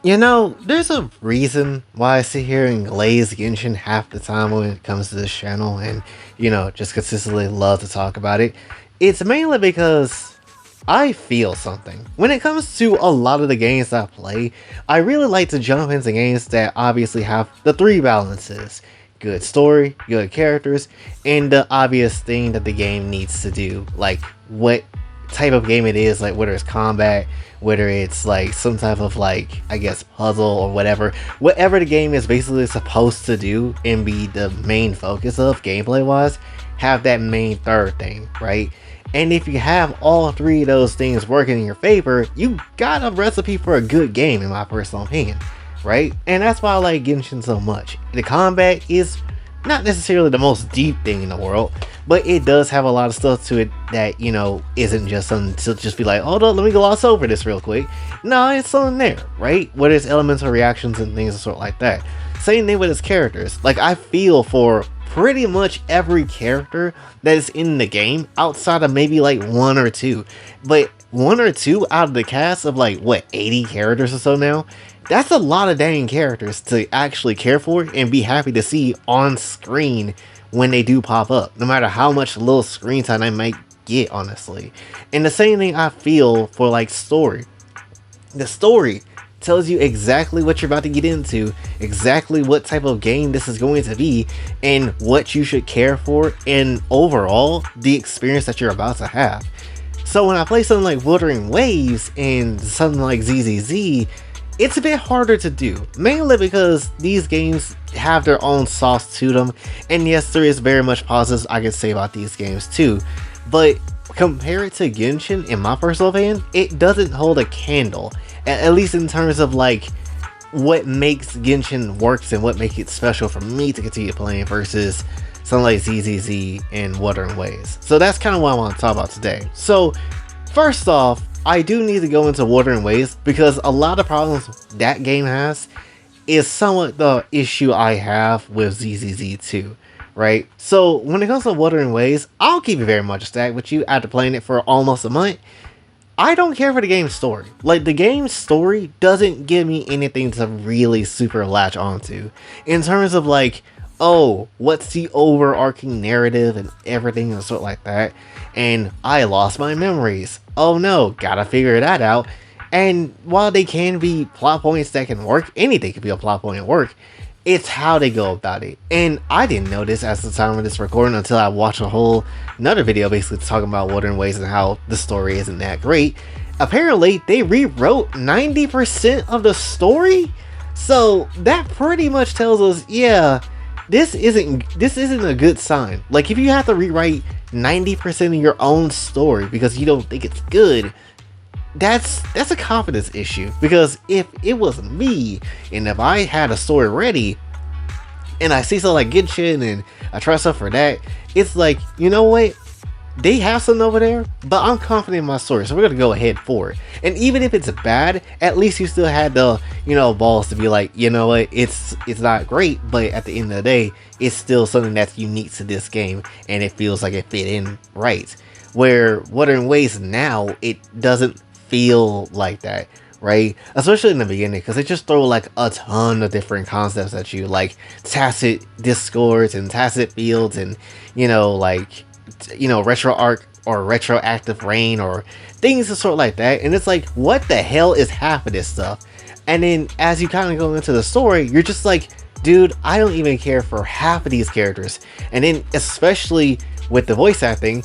You know, there's a reason why I sit here and glaze Genshin half the time when it comes to this channel and, just consistently love to talk about it. It's mainly because I feel something. When it comes to a lot of the games I play, I really like to jump into games that obviously have the three balances. Good story, good characters, and the obvious thing that the game needs to do. Like what type of game it is, like whether it's combat, whether it's like some type of like, I guess, puzzle or whatever. Whatever the game is basically supposed to do and be the main focus of gameplay wise, have that main third thing, right? And if you have all three of those things working in your favor, you got a recipe for a good game, in my personal opinion, right? And that's why I like Genshin so much. The combat is not necessarily the most deep thing in the world, but it does have a lot of stuff to it that, isn't just something to just be like, hold on, let me gloss over this real quick. No, it's something there, right? Whether it's elemental reactions and things sort of like that. Same thing with its characters. Like, I feel for pretty much every character that is in the game outside of maybe like one or two. But one or two out of the cast of like, what, 80 characters or so now? That's a lot of dang characters to actually care for and be happy to see on screen when they do pop up, no matter how much little screen time I might get, honestly. And the same thing I feel for like story. The story tells you exactly what you're about to get into, exactly what type of game this is going to be, and what you should care for, and overall, the experience that you're about to have. So when I play something like Wuthering Waves and something like ZZZ, it's a bit harder to do, mainly because these games have their own sauce to them, and yes, there is very much positives I can say about these games too, but compare it to Genshin, in my personal opinion, it doesn't hold a candle, at least in terms of like what makes Genshin works and what makes it special for me to continue playing versus something like ZZZ and Wuthering Waves. So that's kind of what I want to talk about today. So first off, I do need to go into Wuthering Waves because a lot of problems that game has is somewhat the issue I have with ZZZ 2, right? So when it comes to Wuthering Waves, I'll keep it very much stacked with you after playing it for almost a month. I don't care for the game's story. Like, the game's story doesn't give me anything to really super latch onto. In terms of like, oh, what's the overarching narrative and everything and sort like that. And I lost my memories. Oh no, gotta figure that out. And while they can be plot points that can work, anything can be a plot point at work, it's how they go about it. And I didn't know this at the time of this recording until I watched a whole another video basically talking about Wuthering Waves and how the story isn't that great. Apparently, they rewrote 90% of the story. So that pretty much tells us, yeah, this isn't a good sign. Like, if you have to rewrite 90% of your own story because you don't think it's good, that's a confidence issue. Because if it was me and if I had a story ready and I see something like Genshin and I try stuff for that, it's like, you know what? They have something over there, but I'm confident in my story, so we're gonna go ahead for it. And even if it's bad, at least you still had the, balls to be like, you know what, it's not great, but at the end of the day, it's still something that's unique to this game, and it feels like it fit in right. Where Wuthering Waves now, it doesn't feel like that, right? Especially in the beginning, because they just throw like a ton of different concepts at you, like tacit discords and tacit fields, and retro arc or retroactive rain or things of sort like that. And it's like, what the hell is half of this stuff? And then as you kind of go into the story, you're just like, dude, I don't even care for half of these characters. And then especially with the voice acting,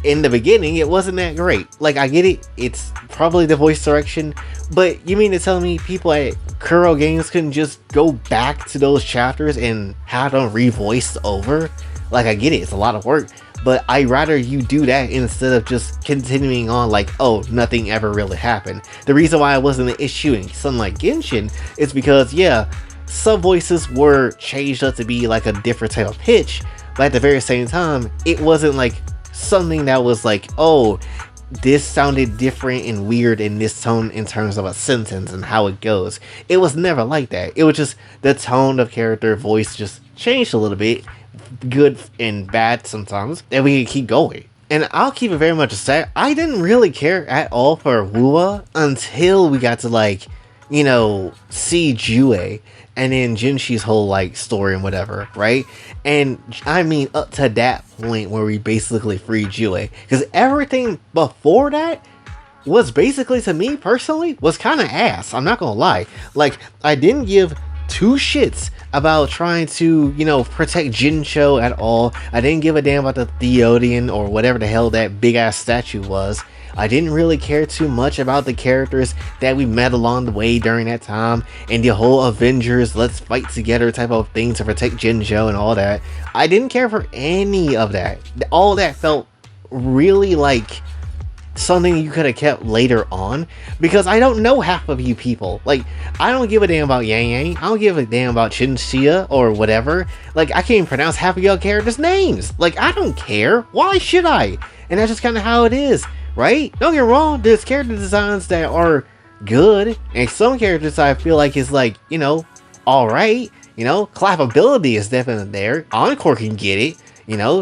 in the beginning it wasn't that great. Like, I get it, it's probably the voice direction, but you mean to tell me people at Kuro Games couldn't just go back to those chapters and have them revoiced over? Like, I get it, it's a lot of work, but I'd rather you do that instead of just continuing on like, oh, nothing ever really happened. The reason why I wasn't an issue in something like Genshin is because, yeah, some voices were changed up to be like a different type of pitch, but at the very same time, it wasn't like something that was like, oh, this sounded different and weird in this tone in terms of a sentence and how it goes. It was never like that. It was just the tone of character voice just changed a little bit, good and bad sometimes, and we can keep going. And I'll keep it very much a set. I didn't really care at all for Wua until we got to like, see Jue and then Jinshi's whole like story and whatever, right? And I mean up to that point where we basically free Jue, because everything before that was basically, to me personally, was kind of ass. I'm not gonna lie. Like, I didn't give two shits about trying to, protect Jinsho at all. I didn't give a damn about the Theodian or whatever the hell that big ass statue was. I didn't really care too much about the characters that we met along the way during that time, and the whole Avengers let's fight together type of thing to protect Jinsho and all that. I didn't care for any of that. All that felt really like something you could have kept later on, because I don't know half of you people. Like, I don't give a damn about Yang Yang. I don't give a damn about Chinxia or whatever. Like, I can't even pronounce half of y'all characters' names. Like, I don't care. Why should I? And that's just kind of how it is, right? Don't get wrong, there's character designs that are good, and some characters I feel like is like, alright. Clappability is definitely there. Encore can get it.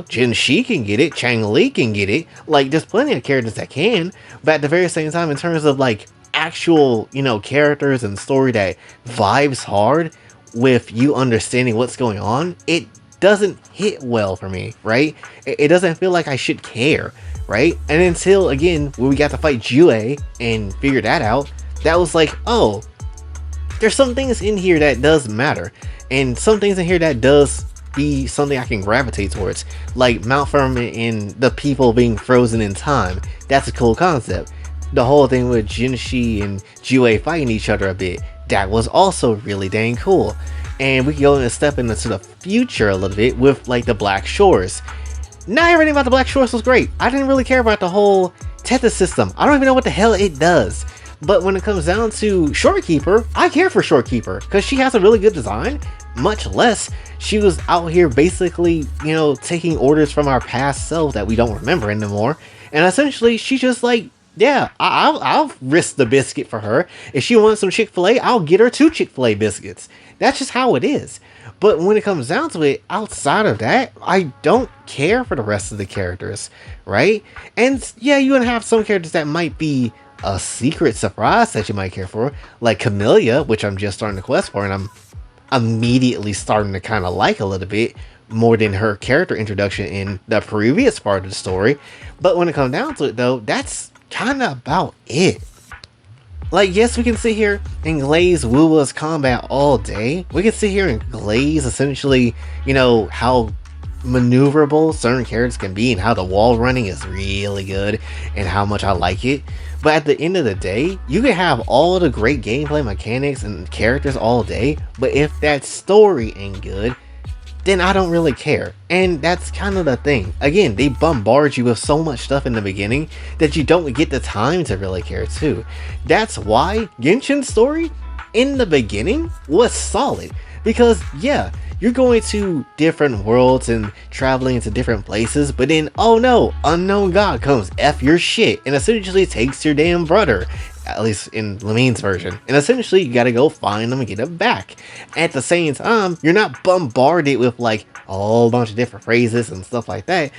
Jin Shi can get it, Chang Li can get it. Like, there's plenty of characters that can, but at the very same time, in terms of like actual, characters and story that vibes hard with you understanding what's going on, it doesn't hit well for me, right? It doesn't feel like I should care, right? And until, again, when we got to fight Jue and figure that out, that was like, oh, there's some things in here that does matter, and some things in here that does be something I can gravitate towards, like Mount Firmament and the people being frozen in time. That's a cool concept. The whole thing with Jinshi and Jue fighting each other a bit, that was also really dang cool. And we can go and step into the future a little bit with like the Black Shores. Not everything about the Black Shores was great. I didn't really care about the whole Tethys system. I don't even know what the hell it does. But when it comes down to Shorekeeper, I care for Shorekeeper because she has a really good design. Much less, she was out here basically, taking orders from our past self that we don't remember anymore. And essentially, she's just like, yeah, I'll risk the biscuit for her. If she wants some Chick-fil-A, I'll get her 2 Chick-fil-A biscuits. That's just how it is. But when it comes down to it, outside of that, I don't care for the rest of the characters, right? And yeah, you're gonna have some characters that might be a secret surprise that you might care for, like Camellia, which I'm just starting the quest for, and I'm immediately starting to kind of like a little bit more than her character introduction in the previous part of the story. But when it comes down to it, though, that's kind of about it. Like, yes, we can sit here and glaze Wuwa's combat all day. We can sit here and glaze essentially, how maneuverable certain characters can be and how the wall running is really good and how much I like it. But at the end of the day, you can have all the great gameplay mechanics and characters all day, but if that story ain't good, then I don't really care. And that's kind of the thing. Again, they bombard you with so much stuff in the beginning that you don't get the time to really care too. That's why Genshin's story in the beginning was solid. Because yeah, you're going to different worlds and traveling into different places, but then, oh no, unknown god comes F your shit and essentially takes your damn brother. At least in Lamine's version. And essentially, you gotta go find them and get them back. At the same time, you're not bombarded with like a whole bunch of different phrases and stuff like that.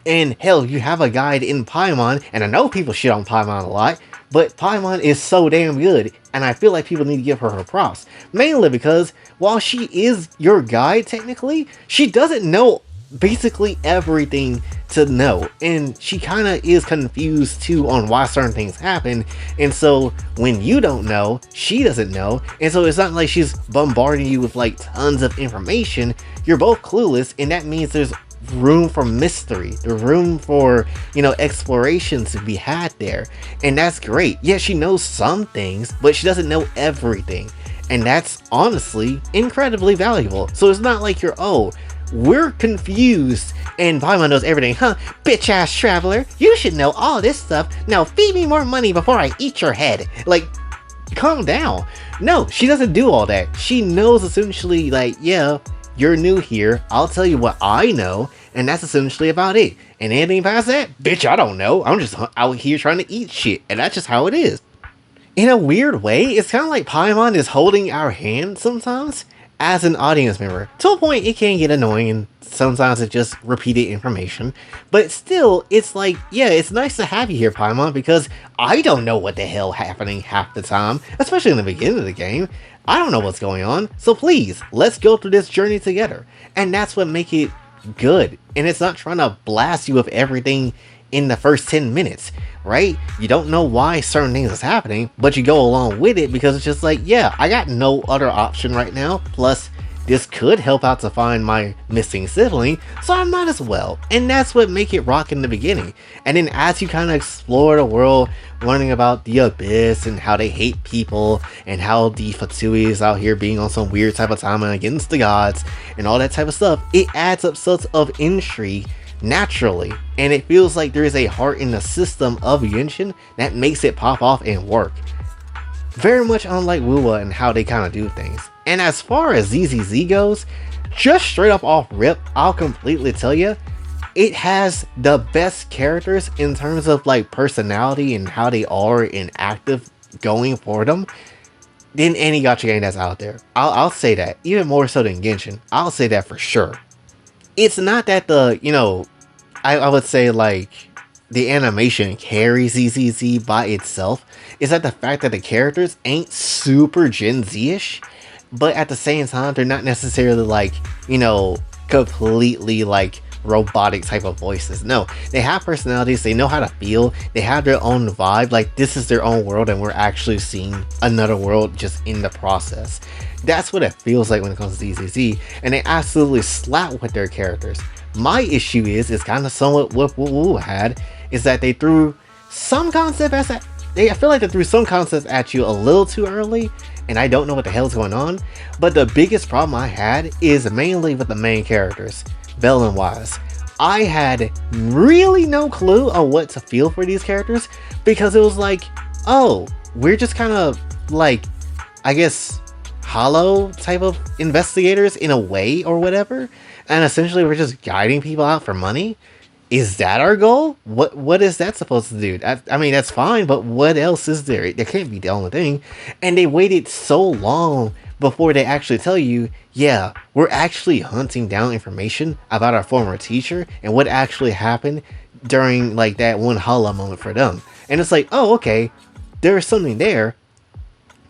And hell, you have a guide in Paimon, and I know people shit on Paimon a lot, but Paimon is so damn good, and I feel like people need to give her props. Mainly because, while she is your guide technically, she doesn't know basically everything to know, and she kind of is confused too on why certain things happen. And so when you don't know, she doesn't know, and so it's not like she's bombarding you with like tons of information. You're both clueless, and that means there's room for mystery, the room for exploration to be had there, and that's great. Yeah, she knows some things, but she doesn't know everything, and that's honestly incredibly valuable. So it's not like we're confused and Paimon knows everything. Huh, bitch ass traveler, you should know all this stuff. Now feed me more money before I eat your head. Like, calm down. No, she doesn't do all that. She knows essentially like, yeah, you're new here, I'll tell you what I know, and that's essentially about it. And anything past that, bitch, I don't know. I'm just out here trying to eat shit, and that's just how it is. In a weird way, it's kind of like Paimon is holding our hand sometimes. as an audience member. To a point, it can get annoying and sometimes it's just repeated information. But still, it's like, yeah, it's nice to have you here, Paimon, because I don't know what the hell happening half the time, especially in the beginning of the game. I don't know what's going on, so please, let's go through this journey together. And that's what makes it good. And it's not trying to blast you with everything in the first 10 minutes, right? You don't know why certain things is happening, but you go along with it because it's just like, yeah, I got no other option right now. Plus, this could help out to find my missing sibling, so I might as well. And that's what make it rock in the beginning. And then as you kind of explore the world, learning about the Abyss and how they hate people, and how the Fatui is out here being on some weird type of time and against the gods, and all that type of stuff, it adds up sorts of intrigue naturally, and it feels like there is a heart in the system of Genshin that makes it pop off and work. Very much unlike Wuwa and how they kind of do things. And as far as ZZZ goes, just straight up off rip, I'll completely tell you, it has the best characters in terms of like personality and how they are and active going for them than any gacha game that's out there. I'll say that, even more so than Genshin. I'll say that for sure. It's not that the, I would say like the animation carries ZZZ by itself. It's that the fact that the characters ain't super Gen Z-ish, but at the same time, they're not necessarily like, completely like robotic type of voices. No, they have personalities, they know how to feel, they have their own vibe, like this is their own world and we're actually seeing another world just in the process. That's what it feels like when it comes to ZZZ, and they absolutely slap with their characters. My issue is kind of somewhat what Wu had, is that they threw some concept I feel like they threw some concepts at you a little too early, and I don't know what the hell's going on. But the biggest problem I had is mainly with the main characters, Bell and Wise. I had really no clue on what to feel for these characters, because it was like, oh, we're just kind of like, I guess, hollow type of investigators in a way or whatever, and essentially we're just guiding people out for money. Is that our goal? What is that supposed to do? I mean, that's fine, but what else is there? That can't be the only thing. And they waited so long before they actually tell you, yeah, we're actually hunting down information about our former teacher and what actually happened during like that one holla moment for them. And it's like, oh, okay, there's something there.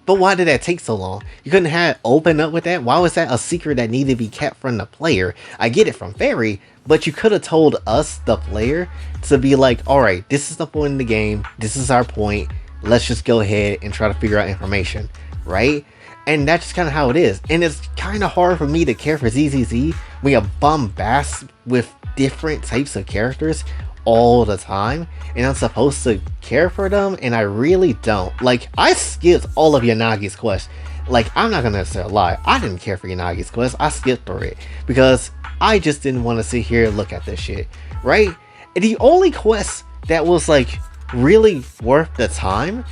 But why did that take so long? You couldn't have opened up with that? Why was that a secret that needed to be kept from the player? I get it from Fairy, but you could have told us, the player, to be like, alright, this is the point in the game, this is our point, let's just go ahead and try to figure out information, right? And that's just kind of how it is. And it's kind of hard for me to care for ZZZ when you bombast with different types of characters all the time, and I'm supposed to care for them, and I really don't. Like, I skipped all of Yanagi's quest. Like, I'm not gonna necessarily lie, I didn't care for Yanagi's quest. I skipped through it because I just didn't want to sit here and look at this shit, right? And the only quest that was like really worth the time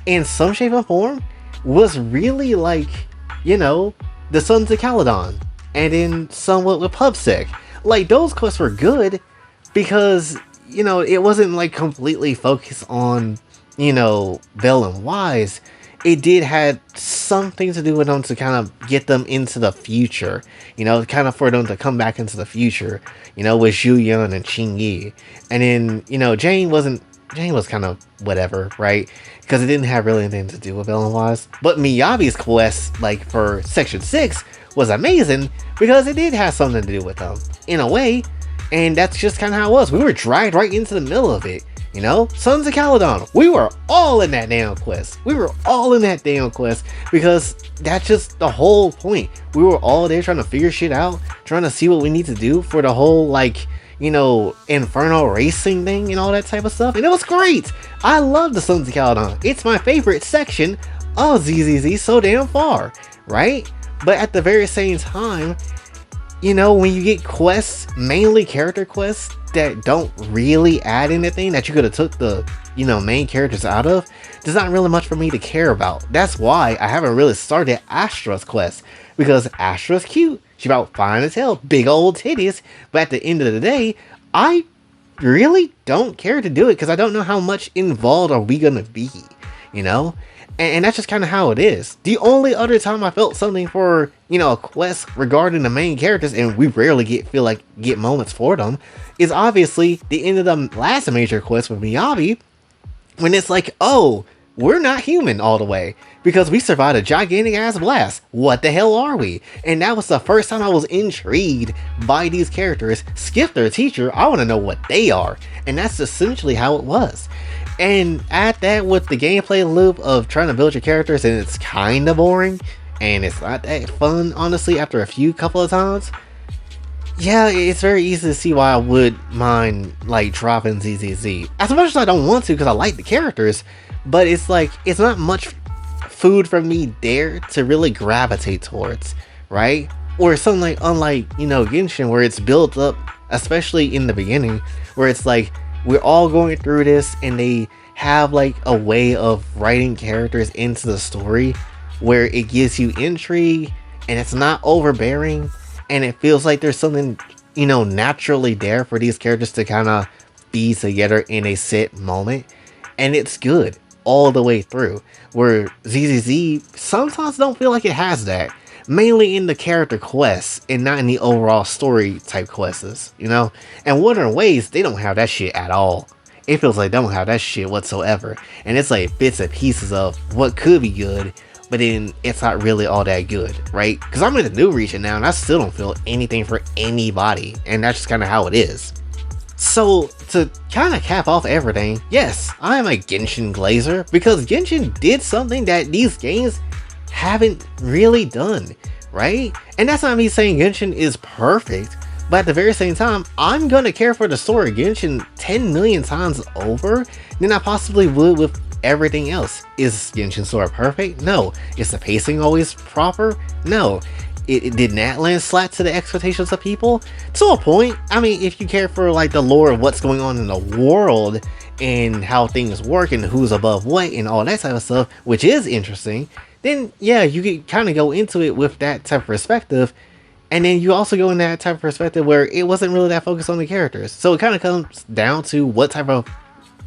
in some shape or form was really like, the Sons of Caledon, and then somewhat with Pubsec. Like, those quests were good because it wasn't like completely focused on, Bell and Wise. It did have something to do with them to kind of get them into the future, kind of for them to come back into the future, with Zhu Yun and Qing Yi. And then, Jane was kind of whatever, right? Because it didn't have really anything to do with Bell and Wise. But Miyabi's quest, like for Section 6, was amazing because it did have something to do with them, in a way. And that's just kind of how it was. We were dragged right into the middle of it. Sons of Caledon. We were all in that damn quest. Because that's just the whole point. We were all there trying to figure shit out, trying to see what we need to do for the whole, like, Inferno racing thing and all that type of stuff. And it was great. I love the Sons of Caledon. It's my favorite section of ZZZ so damn far, right? But at the very same time, when you get quests, mainly character quests, that don't really add anything, that you could have took the, main characters out of, there's not really much for me to care about. That's why I haven't really started Astra's quest, because Astra's cute, she's about fine as hell, big old titties, but at the end of the day, I really don't care to do it, because I don't know how much involved are we gonna be, And that's just kind of how it is. The only other time I felt something for, a quest regarding the main characters, and we rarely get moments for them, is obviously the end of the last major quest with Miyabi, when it's like, oh, we're not human all the way because we survived a gigantic ass blast. What the hell are we? And that was the first time I was intrigued by these characters. Skip their teacher, I want to know what they are. And that's essentially how it was. And add that with the gameplay loop of trying to build your characters, and it's kind of boring, and it's not that fun, honestly, after a couple of times. Yeah, it's very easy to see why I would mind, like, dropping ZZZ. As much as I don't want to, because I like the characters, but it's like, it's not much food for me there to really gravitate towards, right? Or something like, unlike, Genshin, where it's built up, especially in the beginning, where it's like, we're all going through this, and they have, like, a way of writing characters into the story where it gives you intrigue, and it's not overbearing, and it feels like there's something, naturally there for these characters to kind of be together in a set moment, and it's good all the way through. Where ZZZ sometimes don't feel like it has that, mainly in the character quests and not in the overall story type quests, And Wuthering Waves, they don't have that shit at all. It feels like they don't have that shit whatsoever, and it's like bits and pieces of what could be good, but then it's not really all that good, right? Because I'm in the new region now, and I still don't feel anything for anybody, and that's just kind of how it is. So, to kind of cap off everything, yes, I am a Genshin glazer, because Genshin did something that these games haven't really done, right? And that's not me saying Genshin is perfect, but at the very same time, I'm gonna care for the story of Genshin 10 million times over than I possibly would with everything else. Is Genshin story perfect? No. Is the pacing always proper? No. It did not land flat to the expectations of people? To a point. I mean, if you care for like the lore of what's going on in the world and how things work and who's above what and all that type of stuff, which is interesting, then yeah, you can kind of go into it with that type of perspective. And then you also go in that type of perspective where it wasn't really that focused on the characters. So it kind of comes down to what type of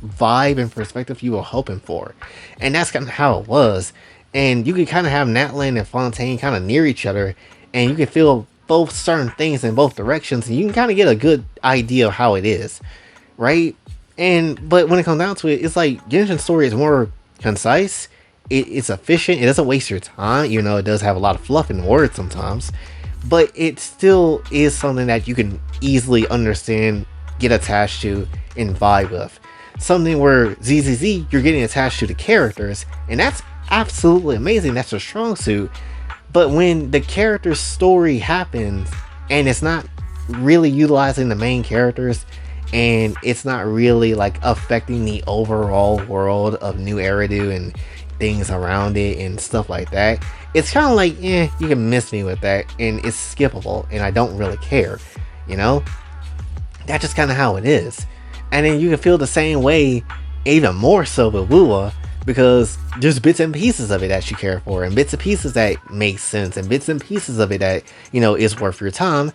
vibe and perspective you were hoping for. And that's kind of how it was. And you could kind of have Natlan and Fontaine kind of near each other, and you can feel both certain things in both directions, and you can kind of get a good idea of how it is, right? But when it comes down to it, it's like Genshin's story is more concise. It's efficient. It doesn't waste your time, it does have a lot of fluff in words sometimes, but it still is something that you can easily understand, get attached to, and vibe with. Something where ZZZ, you're getting attached to the characters, and that's absolutely amazing. That's a strong suit. But when the character's story happens and it's not really utilizing the main characters, and it's not really like affecting the overall world of New Eridu and things around it and stuff like that, it's kind of like, you can miss me with that, and it's skippable, and I don't really care, That's just kind of how it is. And then you can feel the same way, even more so with Wua, because there's bits and pieces of it that you care for, and bits and pieces that make sense, and bits and pieces of it that, is worth your time.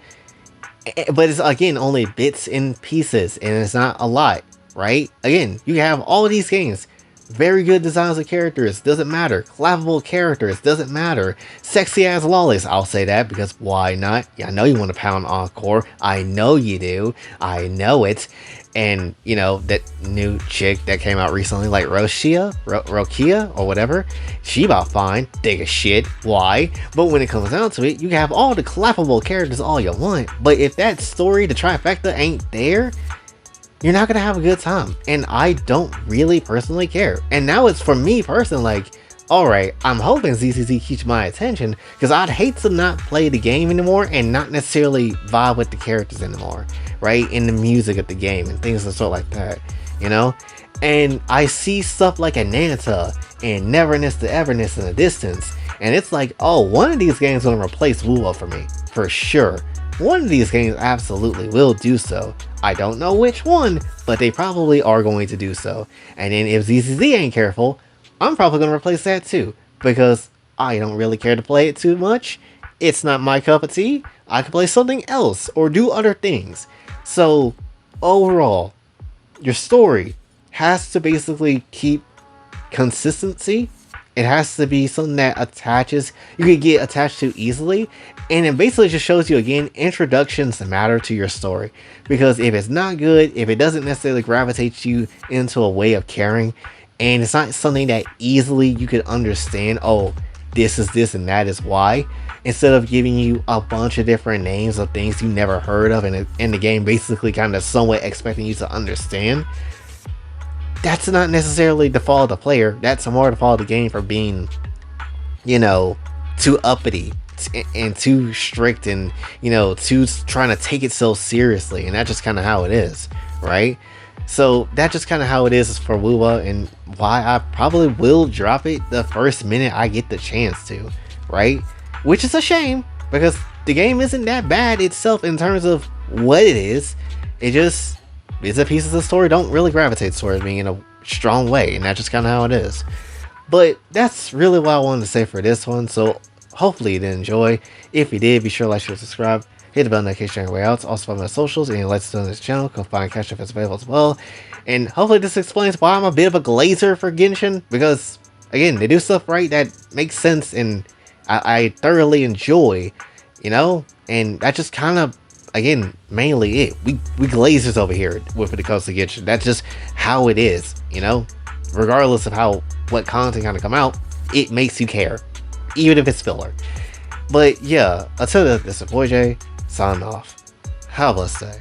But it's, again, only bits and pieces, and it's not a lot, right? Again, you have all of these games. Very good designs of characters, doesn't matter. Clavable characters, doesn't matter. Sexy as lollies, I'll say that, because why not? Yeah, I know you want to pound Encore. I know you do. I know it. And, that new chick that came out recently, like Rokia, or whatever, she about fine, dig a shit, why? But when it comes down to it, you have all the clappable characters all you want, but if that story, the trifecta, ain't there, you're not gonna have a good time. And I don't really personally care. And now it's for me personally, like, alright, I'm hoping ZCZ keeps my attention, because I'd hate to not play the game anymore and not necessarily vibe with the characters anymore, right? In the music of the game and things and sort like that, And I see stuff like Ananta and Neverness to Everness in the distance, and it's like, oh, one of these games is going to replace Wuwa for me, for sure. One of these games absolutely will do so. I don't know which one, but they probably are going to do so. And then if ZCZ ain't careful, I'm probably going to replace that too, because I don't really care to play it too much. It's not my cup of tea. I can play something else or do other things. So overall, your story has to basically keep consistency It has to be something that attaches, you can get attached to easily. And it basically just shows you again, introductions matter to your story. Because if it's not good, if it doesn't necessarily gravitate you into a way of caring, and it's not something that easily you could understand, oh, this is this and that is why, instead of giving you a bunch of different names of things you never heard of, and in the game basically kind of somewhat expecting you to understand, that's not necessarily the fault of the player. That's more the fault of the game for being, too uppity and too strict, and too trying to take it so seriously. And that's just kind of how it is, right? So that's just kind of how it is for Wuwa, and why I probably will drop it the first minute I get the chance to, right? Which is a shame, because the game isn't that bad itself in terms of what it is. It just is a piece of the story don't really gravitate towards me in a strong way, and that's just kind of how it is. But that's really what I wanted to say for this one. So hopefully you did enjoy. If you did, be sure to like, share, subscribe, hit the bell notification everywhere else. Also follow my socials, and let's do on this channel. Go find Gacha if it's available as well. And hopefully this explains why I'm a bit of a glazer for Genshin, because again, they do stuff right that makes sense, and I thoroughly enjoy, and that just kind of, again, mainly it. We glazers over here with it comes to Genshin. That's just how it is, regardless of what content kind of come out, it makes you care, even if it's filler. But yeah, until then, this is Boy J, signing off. Have a blessed day.